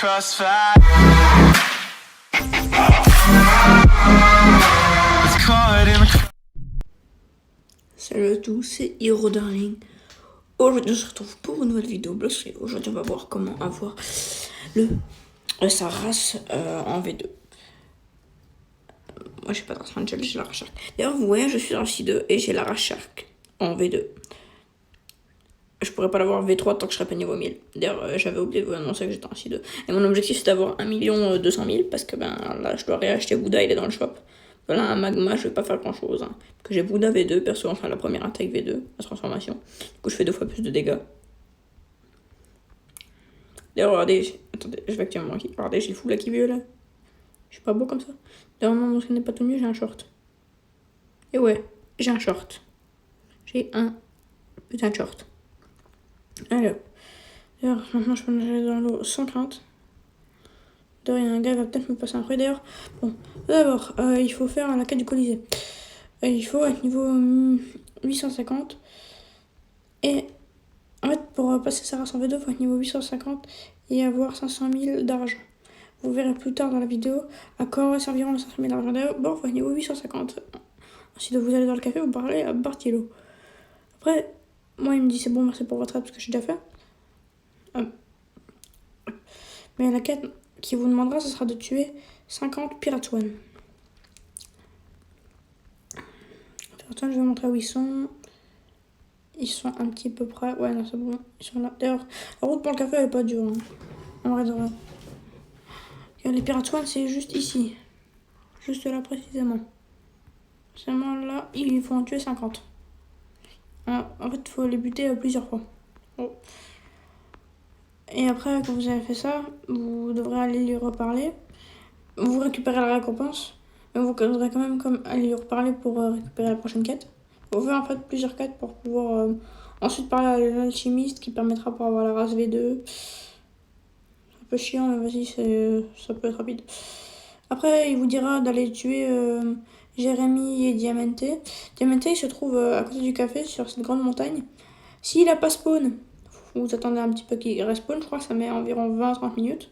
crossfire. It's caught in the Salut à tous, c'est Hero Darling. Aujourd'hui on se retrouve pour une nouvelle vidéo Blox. Aujourd'hui on va voir comment avoir sa race en V2. Moi j'ai pas de race Angel, j'ai la race Shark. D'ailleurs vous voyez je suis dans le C2 et j'ai la race Shark en V2. Je pourrais pas l'avoir en V3 tant que je serais pas niveau 1000. D'ailleurs j'avais oublié de vous annoncer que j'étais en C2. Et mon objectif c'est d'avoir 1 200 000 parce que là je dois réacheter Bouddha, il est dans le shop. Voilà, un magma, je vais pas faire grand chose. Hein. Que j'ai Bouddha V2, perso, enfin la première attaque V2, la transformation. Du coup, je fais 2 fois plus de dégâts. D'ailleurs, regardez, attendez, je vais activer mon qui. Regardez, j'ai le full qui vieux là. Je suis pas beau comme ça. D'ailleurs, non, mon skin n'est pas tout mieux, j'ai un short. Et ouais, j'ai un short. J'ai un putain de short. Allez hop. D'ailleurs, maintenant, je peux nager dans l'eau sans crainte. D'ailleurs, il y a un gars qui va peut-être me passer un prêt. D'ailleurs, bon, d'abord, il faut faire la quête du Colisée. Il faut être niveau 850. Et en fait, pour passer sa race en V2, il faut être niveau 850 et avoir 500 000 d'argent. Vous verrez plus tard dans la vidéo à quoi serviront les 500 000 d'argent. D'ailleurs, bon, il faut être niveau 850. Ensuite, vous allez dans le café, vous parlez à Bartilo. Après, moi, il me dit c'est bon, merci pour votre aide, parce que j'ai déjà fait. Mais la quête qui vous demandera, ce sera de tuer 50 Pirate One. Pirate One, je vais vous montrer où ils sont. Ils sont un petit peu près. Ouais, non, c'est bon. Ils sont là. D'ailleurs, la route pour le café, elle est pas dure. Hein. En vrai, de vrai. Les Pirate One, c'est juste ici. Juste là, précisément. Seulement là, il faut en tuer 50. En fait, il faut les buter plusieurs fois. Oh. Et après, quand vous avez fait ça, vous devrez aller lui reparler. Vous récupérez la récompense. Mais vous devrez quand même aller lui reparler pour récupérer la prochaine quête. Vous faites en fait plusieurs quêtes pour pouvoir ensuite parler à l'alchimiste qui permettra pour avoir la race V2. C'est un peu chiant, mais vas-y, ça peut être rapide. Après, il vous dira d'aller tuer Jérémy et Diamante. Diamante, il se trouve à côté du café sur cette grande montagne. S'il n'a pas spawn, vous attendez un petit peu qu'il respawn, je crois que ça met environ 20-30 minutes.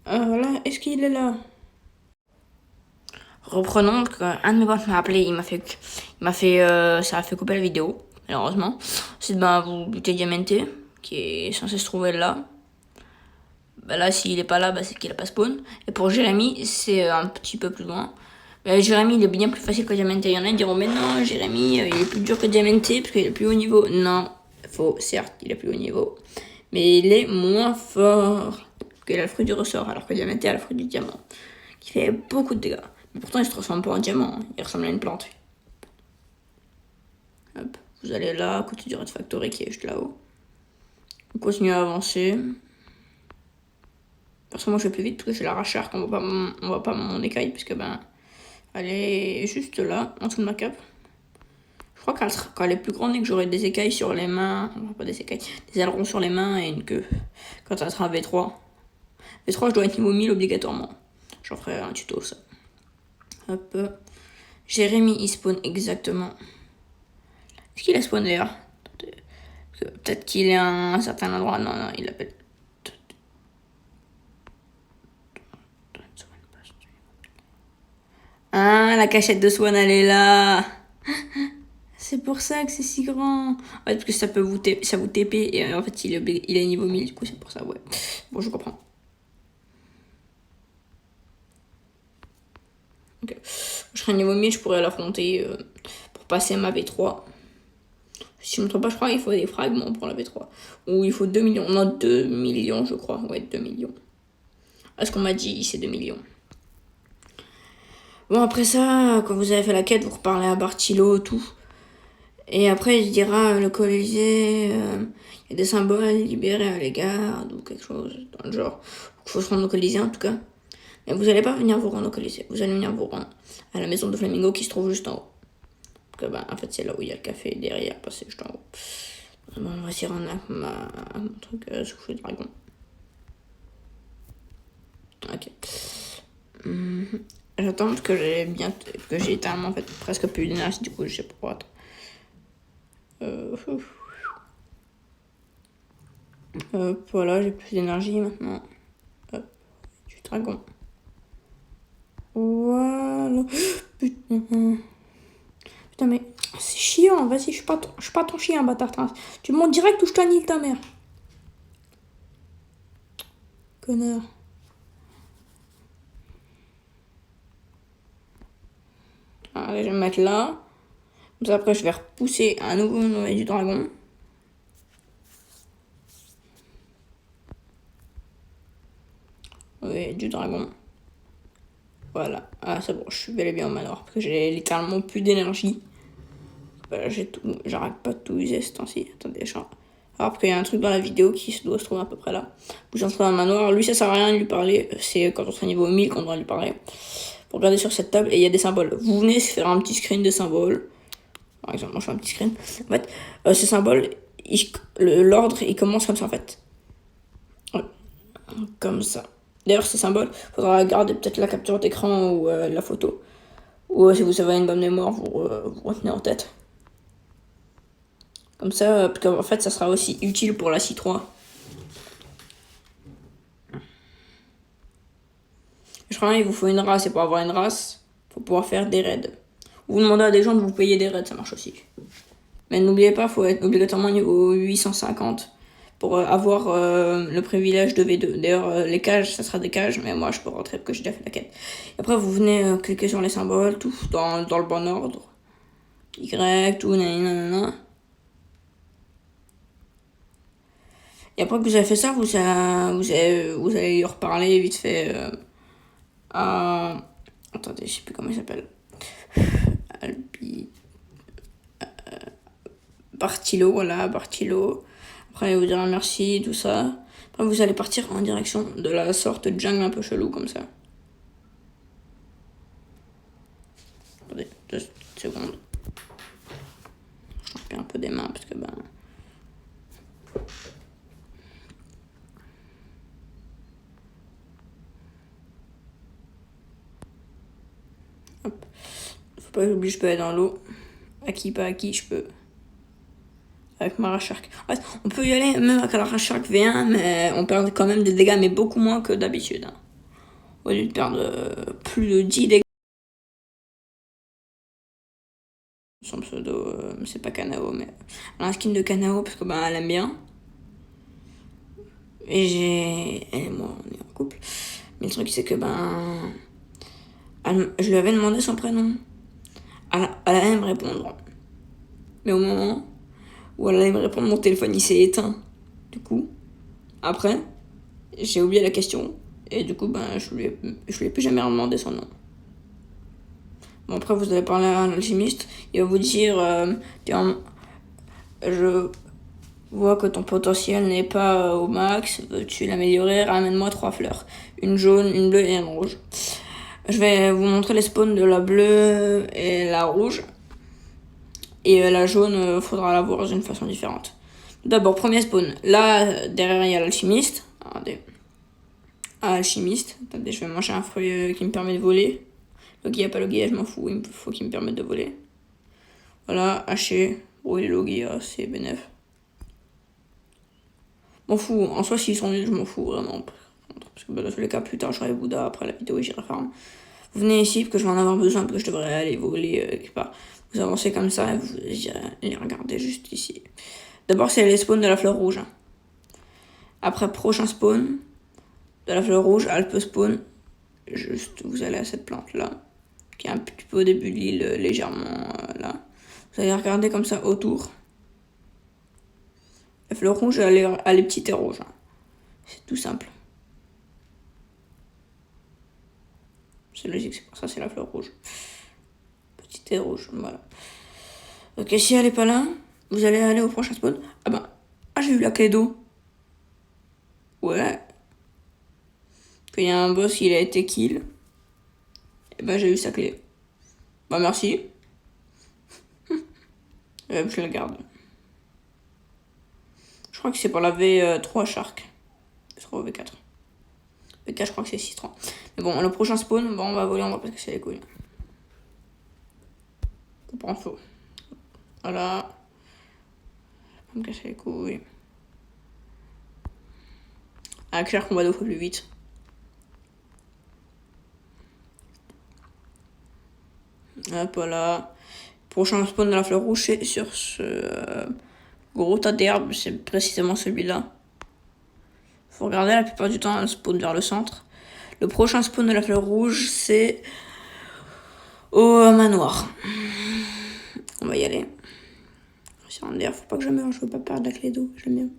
Voilà, est-ce qu'il est là? Reprenons, un de mes potes m'a appelé, ça a fait couper la vidéo, malheureusement. Ensuite, vous butez Diamante, qui est censé se trouver là. Là, s'il est pas là, c'est qu'il a pas spawn. Et pour Jérémy, c'est un petit peu plus loin. Jérémy, il est bien plus facile que Diamante. Il y en a qui diront, mais non, Jérémy, il est plus dur que Diamante, parce qu'il est plus haut niveau. Non, faux, certes, il est plus haut niveau. Mais il est moins fort. Parce qu'il a le fruit du ressort, alors que Diamante a le fruit du diamant. Qui fait beaucoup de dégâts. Mais pourtant, il se transforme pas en diamant. Hein. Il ressemble à une plante. Hop. Vous allez là, à côté du Red Factory qui est juste là-haut. Vous continuez à avancer. Parce moi, je vais plus vite parce que j'ai la race Shark. On voit pas mon écaille puisque elle est juste là, en dessous de ma cape. Je crois quand elle est plus grande et que j'aurai des écailles sur les mains. Enfin, pas des écailles, des ailerons sur les mains et une queue. Quand elle sera V3. V3, je dois être niveau 1000 obligatoirement. J'en ferai un tuto, ça. Hop. Jérémy, il spawn exactement. Est-ce qu'il a spawn d'ailleurs? Peut-être qu'il est à un certain endroit. Non, il appelle. Ah, la cachette de Swan, elle est là. C'est pour ça que c'est si grand. En fait, parce que ça vous TP et en fait, il est niveau 1000, du coup, c'est pour ça, ouais. Bon, je comprends. Ok. Je serai niveau 1000, je pourrais l'affronter pour passer ma V3. Si je ne me trompe pas, je crois qu'il faut des fragments pour la V3. Ou il faut 2 millions. Non, 2 millions, je crois. Ouais, 2 millions. Ah, ce qu'on m'a dit, c'est 2 millions. Bon, après ça, quand vous avez fait la quête, vous reparlez à Bartilo, tout. Et après, il dira le Colisée, il y a des symboles libérés à l'égard, ou quelque chose dans le genre. Il faut se rendre au Colisée, en tout cas. Mais vous n'allez pas venir vous rendre au Colisée. Vous allez venir vous rendre à la maison de Flamingo qui se trouve juste en haut. Donc, en fait, c'est là où il y a le café derrière, c'est juste en haut. On va s'y rendre à mon truc souffle de dragon. Ok. J'attends que j'ai tellement en fait presque plus d'énergie, du coup je sais pas. Voilà, j'ai plus d'énergie maintenant. Hop, du dragon. Voilà. Putain. Putain, mais c'est chiant. Vas-y, je suis pas ton chien, bâtard. Tu me montres direct où je t'annule ta mère. Connard. Allez, je vais me mettre là. Comme ça, après, je vais repousser à nouveau du dragon. Oui, du dragon. Voilà. Ah, c'est bon, je suis bel et bien au manoir. Parce que j'ai littéralement plus d'énergie. Voilà, j'arrête pas de tout user ce temps-ci. Attendez, alors, parce qu'il y a un truc dans la vidéo qui doit se trouver à peu près là. Vous entrez dans un manoir. Lui, ça sert à rien de lui parler. C'est quand on sera niveau 1000 qu'on doit lui parler. Vous regardez sur cette table et il y a des symboles. Vous venez faire un petit screen de symboles. Par exemple, moi je fais un petit screen. En fait, ces symboles, l'ordre, il commence comme ça en fait. Ouais. Comme ça. D'ailleurs, ces symboles, faudra garder peut-être la capture d'écran ou la photo. Ou si vous avez une bonne mémoire, vous retenez en tête. Comme ça, parce qu'en fait, ça sera aussi utile pour la C3. Je crois qu'il vous faut une race, et pour avoir une race, faut pouvoir faire des raids. Vous demandez à des gens de vous payer des raids, ça marche aussi. Mais n'oubliez pas, faut être obligatoirement niveau 850 pour avoir le privilège de V2. D'ailleurs, les cages, ça sera des cages, mais moi je peux rentrer parce que j'ai déjà fait la quête. Et après, vous venez cliquer sur les symboles, tout dans le bon ordre. Y, tout, nanana. Et après que vous avez fait ça, vous allez y reparler vite fait à... Attendez, je sais plus comment il s'appelle. Bartilo, voilà, Bartilo. Après, il vous dira merci, tout ça. Après, vous allez partir en direction de la sorte de jungle un peu chelou, comme ça. Attendez, 2 secondes. Je change un peu des mains, parce que, ben... Hop. Faut pas que j'oublie, je peux aller dans l'eau. À qui, pas à qui, je peux. Avec Marashark. En fait, on peut y aller même avec Marashark V1, mais on perd quand même des dégâts, mais beaucoup moins que d'habitude. Hein. Au lieu de perdre plus de 10 dégâts. Son pseudo, c'est pas Kanao, mais elle a un skin de Kanao parce que ben elle aime bien. Et elle et moi, on est en couple. Mais le truc, c'est que ben. Je lui avais demandé son prénom. Elle allait me répondre. Mais au moment où elle allait me répondre, mon téléphone il s'est éteint. Du coup, après, j'ai oublié la question. Et du coup, ben, je lui ai plus jamais demandé son nom. Bon, après, vous allez parler à un alchimiste. Il va vous dire je vois que ton potentiel n'est pas au max. Veux-tu l'améliorer? Ramène-moi 3 fleurs. Une jaune, une bleue et une rouge. Je vais vous montrer les spawns de la bleue et la rouge. Et la jaune, faudra la voir d'une façon différente. D'abord, premier spawn. Là, derrière, il y a l'alchimiste. Regardez. Alchimiste. Attendez, je vais manger un fruit qui me permet de voler. Logia, pas Logia, je m'en fous. Il faut qu'il me permette de voler. Voilà, haché. Oh, il est Logia, c'est bénef. M'en fous. En soi, s'ils sont nuls, je m'en fous vraiment. Parce que dans tous les cas, plus tard, j'aurai Bouddha. Après la vidéo, j'irai farm. Vous venez ici parce que je vais en avoir besoin, parce que je devrais aller voler quelque part. Vous avancez comme ça et vous les regardez juste ici. D'abord, c'est les spawns de la fleur rouge. Après, prochain spawn de la fleur rouge, elle peut spawn. Juste, vous allez à cette plante-là, qui est un petit peu au début de l'île, légèrement là. Vous allez regarder comme ça autour. La fleur rouge, elle est petite et rouge. C'est tout simple. C'est logique, c'est pour ça c'est la fleur rouge. Petite et rouge, voilà. Ok, si elle est pas là, vous allez aller au prochain spawn. Ah ben, j'ai eu la clé d'eau. Ouais. Qu'il y a un boss, il a été kill. Et ben j'ai eu sa clé. Bah merci. Je la garde. Je crois que c'est pour la V3 Shark. V3 ou V4. V4, je crois que c'est 6-3. Mais bon, le prochain spawn, bon, on va voler, on va pas se casser les couilles. Pour info. Voilà. On va me casser les couilles. Un éclair qu'on va 2 fois plus vite. Hop, voilà. Prochain spawn de la fleur rouge, c'est sur ce gros tas d'herbes. C'est précisément celui-là. Faut regarder, la plupart du temps, un spawn vers le centre. Le prochain spawn de la fleur rouge, c'est au manoir. On va y aller. D'ailleurs, faut pas que je meure, je veux pas perdre la clé d'eau, j'aime bien.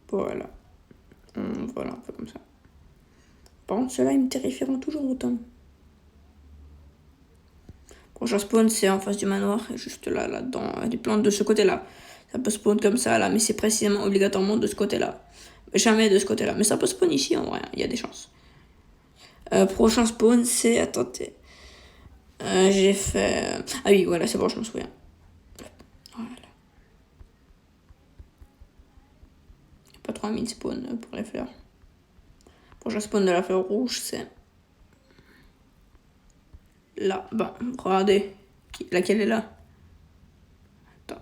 Voilà. Voilà, un peu comme ça. Par contre, ceux-là, ils me terrifieront toujours autant. Prochain spawn, c'est en face du manoir, juste là, là-dedans. Les plantes de ce côté-là. Ça peut spawn comme ça, là, mais c'est précisément obligatoirement de ce côté-là. Jamais de ce côté-là. Mais ça peut spawn ici, en vrai, il y a des chances. Prochain spawn, c'est... Attendez. J'ai fait... Ah oui, voilà, c'est bon, je me souviens. Voilà. Pas 3000 spawns pour les fleurs. Prochain spawn de la fleur rouge, c'est... Là, bah, regardez. Laquelle est là? Attends.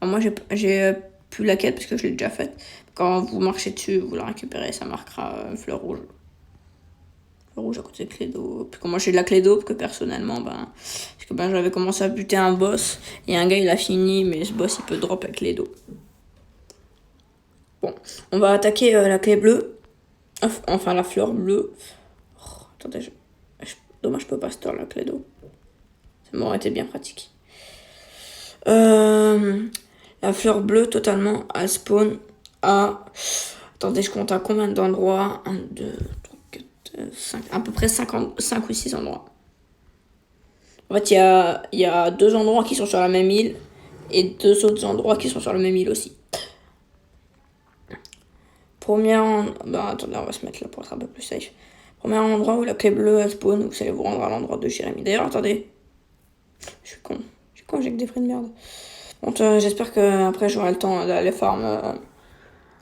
Bah, moi, j'ai plus laquelle parce que je l'ai déjà faite. Quand vous marchez dessus, vous la récupérez, ça marquera fleur rouge. Fleur rouge à côté de clé d'eau. Puis comme moi, j'ai de la clé d'eau, parce que personnellement, parce que j'avais commencé à buter un boss, et un gars, il a fini, mais ce boss, il peut drop avec clé d'eau. Bon, on va attaquer la clé bleue. Enfin, la fleur bleue. Oh, attendez, dommage, je peux pas store la clé d'eau. Ça m'aurait été bien pratique. La fleur bleue, totalement, elle spawn à... Attendez, je compte à combien d'endroits? 1, 2, 3, 4, 5... À peu près 5 ou 6 endroits. En fait, il y a 2 endroits qui sont sur la même île et 2 autres endroits qui sont sur la même île aussi. Attendez, on va se mettre là pour être un peu plus safe. Premier endroit où la clé bleue elle spawn, vous allez vous rendre à l'endroit de Jérémy. D'ailleurs, attendez. Je suis con, j'ai que des frais de merde. Bon, j'espère que après j'aurai le temps d'aller farm.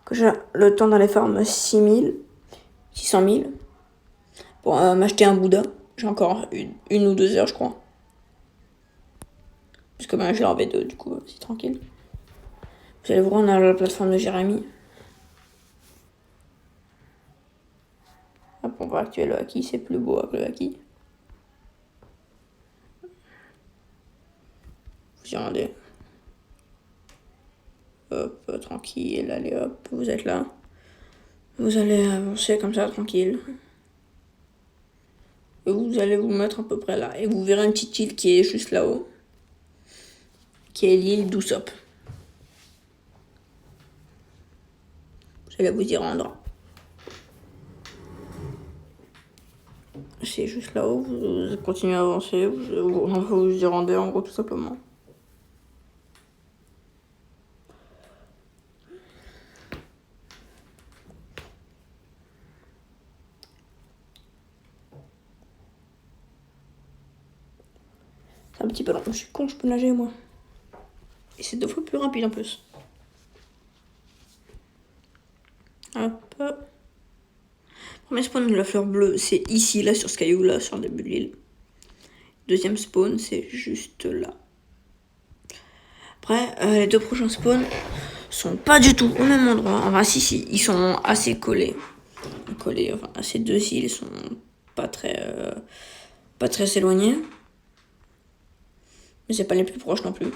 Que j'ai le temps d'aller farm 600 000. Pour m'acheter un Bouddha. J'ai encore une ou 2 heures, je crois. Parce que je l'ai en V2, du coup, c'est tranquille. Vous allez vous rendre à la plateforme de Jérémy. Hop, on va activer le haki, c'est plus beau avec le haki. Vous y rendez. Hop, tranquille, allez hop, vous êtes là. Vous allez avancer comme ça, tranquille. Et vous allez vous mettre à peu près là. Et vous verrez une petite île qui est juste là-haut. Qui est l'île d'Usopp. Vous allez vous y rendre. C'est juste là-haut, vous continuez à avancer, vous y rendez en gros tout simplement. C'est un petit peu lent, je suis con, je peux nager moi. Et c'est 2 fois plus rapide en plus. Hop. Premier spawn de la fleur bleue, c'est ici, là, sur ce caillou, là, sur le début de l'île. Deuxième spawn, c'est juste là. Après, les 2 prochains spawns sont pas du tout au même endroit. Enfin, si, ils sont assez collés. Enfin, ces 2 îles sont pas très éloignées. Mais c'est pas les plus proches non plus.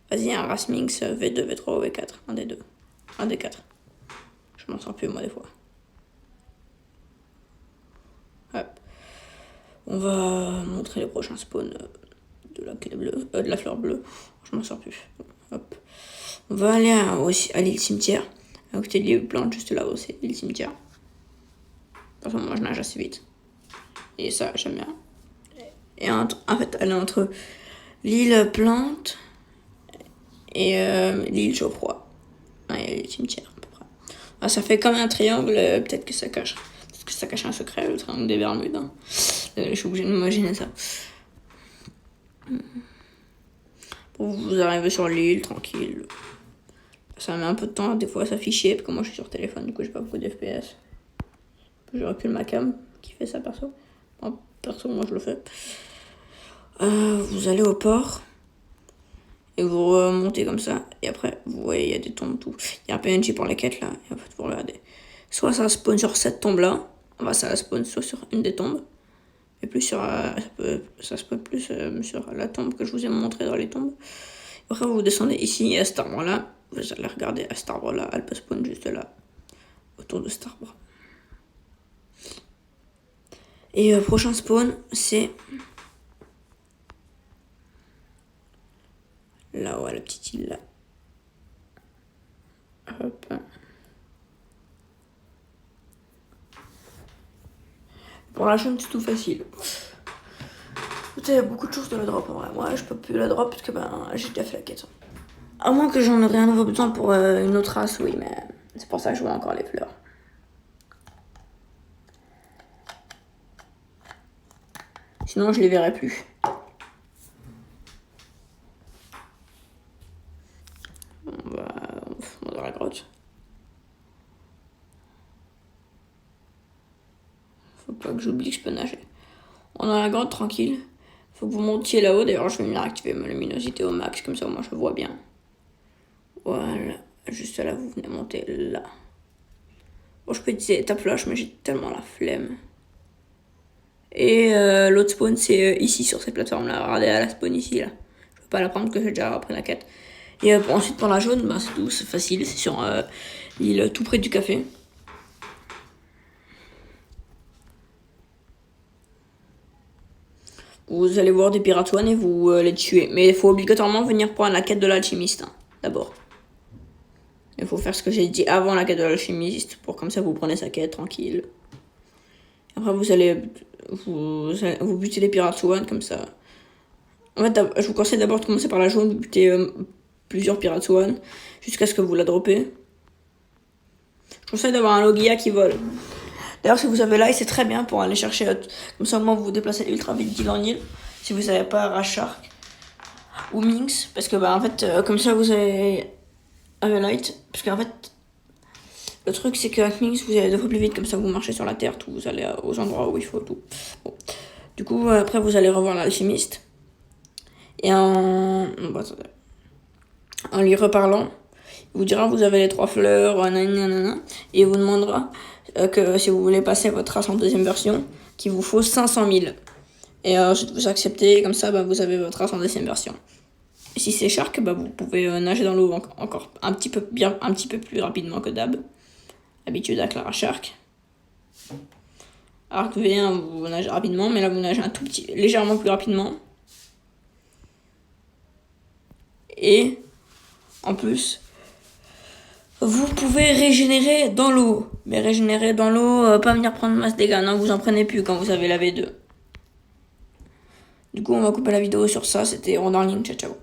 Vas-y, un Rasminx V2, V3 ou V4. Un des 2. Un des 4. Je m'en sors plus, moi, des fois. Hop. On va montrer les prochains spawns de la clé bleue, de la fleur bleue. Je m'en sors plus. Hop. On va aller à l'île cimetière. À côté de l'île plante, juste là-haut, c'est l'île cimetière. De toute façon, moi, je nage assez vite. Et ça, j'aime bien. Et en fait, elle est entre l'île plante et l'île chaud-froid. Et l'île cimetière, à peu près. Ah, ça fait comme un triangle, peut-être que ça cache. Parce que ça cache un secret, le triangle des Bermudes. Hein. Je suis obligée de m'imaginer ça. Bon, vous arrivez sur l'île, tranquille. Ça met un peu de temps, des fois ça afficher, parce que moi je suis sur téléphone, du coup j'ai pas beaucoup d'FPS. Je recule ma cam qui fait ça perso. Enfin, perso, moi je le fais. Vous allez au port et vous remontez comme ça. Et après, vous voyez, il y a des tombes, tout. Il y a un PNJ pour les quêtes là. Et en fait, vous regardez. Soit ça spawn sur cette tombe là, enfin ça spawn soit sur une des tombes, et plus sur. Ça spawn plus sur la tombe que je vous ai montré dans les tombes. Après, vous descendez ici, et à cet arbre là, vous allez regarder à cet arbre là, elle peut spawn juste là, autour de cet arbre. Et prochain spawn, c'est là-haut, à la petite île là. Hop. Pour la chaîne, c'est tout facile. Il y a beaucoup de choses de la drop en vrai. Moi, je peux plus la drop parce que j'ai déjà fait la quête. À moins que j'en aurais un nouveau besoin pour une autre race, oui, mais c'est pour ça que je vois encore les fleurs. Sinon, je les verrai plus. On va dans la grotte. Faut pas que j'oublie que je peux nager. On est dans la grotte tranquille. Faut que vous montiez là-haut. D'ailleurs, je vais venir activer ma luminosité au max, comme ça, moi, je vois bien. Voilà. Juste là, vous venez monter là. Bon, je peux utiliser étape flash, mais j'ai tellement la flemme. Et l'autre spawn, c'est ici, sur cette plateforme-là. Regardez, à la spawn ici, là. Je peux pas la prendre, que j'ai déjà repris la quête. Et ensuite, pour la jaune, c'est tout, c'est facile. C'est sur l'île tout près du café. Vous allez voir des pirates one et vous les tuer. Mais il faut obligatoirement venir prendre la quête de l'alchimiste, hein, d'abord. Il faut faire ce que j'ai dit avant la quête de l'alchimiste, pour comme ça vous prenez sa quête tranquille. Après vous allez vous buter les pirates one comme ça. En fait, je vous conseille d'abord de commencer par la jaune, vous butez plusieurs pirates one jusqu'à ce que vous la droppez. Je conseille d'avoir un Logia qui vole. D'ailleurs, si vous avez l'ail, c'est très bien pour aller chercher. Comme ça, au moins, vous vous déplacez ultra vite d'île en île. Si vous n'avez pas Rashark ou Minx. Parce que, en fait, comme ça, vous avez Light. Parce qu'en fait, le truc, c'est qu'avec Minx, vous allez 2 fois plus vite. Comme ça, vous marchez sur la terre, tout. Vous allez aux endroits où il faut, tout. Bon. Du coup, après, vous allez revoir l'alchimiste. Et en lui reparlant, il vous dira, vous avez les 3 fleurs, nanana, et il vous demandera que si vous voulez passer votre race en deuxième version, qu'il vous faut 500 000. Et ensuite vous acceptez, comme ça vous avez votre race en deuxième version. Et si c'est Shark, vous pouvez nager dans l'eau encore un petit peu plus rapidement que d'hab. Habitude avec la Shark. Arc V1 vous nagez rapidement, mais là vous nagez légèrement plus rapidement. Et en plus, vous pouvez régénérer dans l'eau. Mais régénérer dans l'eau, pas venir prendre masse dégâts. Non, vous en prenez plus quand vous avez la V2. Du coup, on va couper la vidéo sur ça. C'était Rondarling. Ciao, ciao.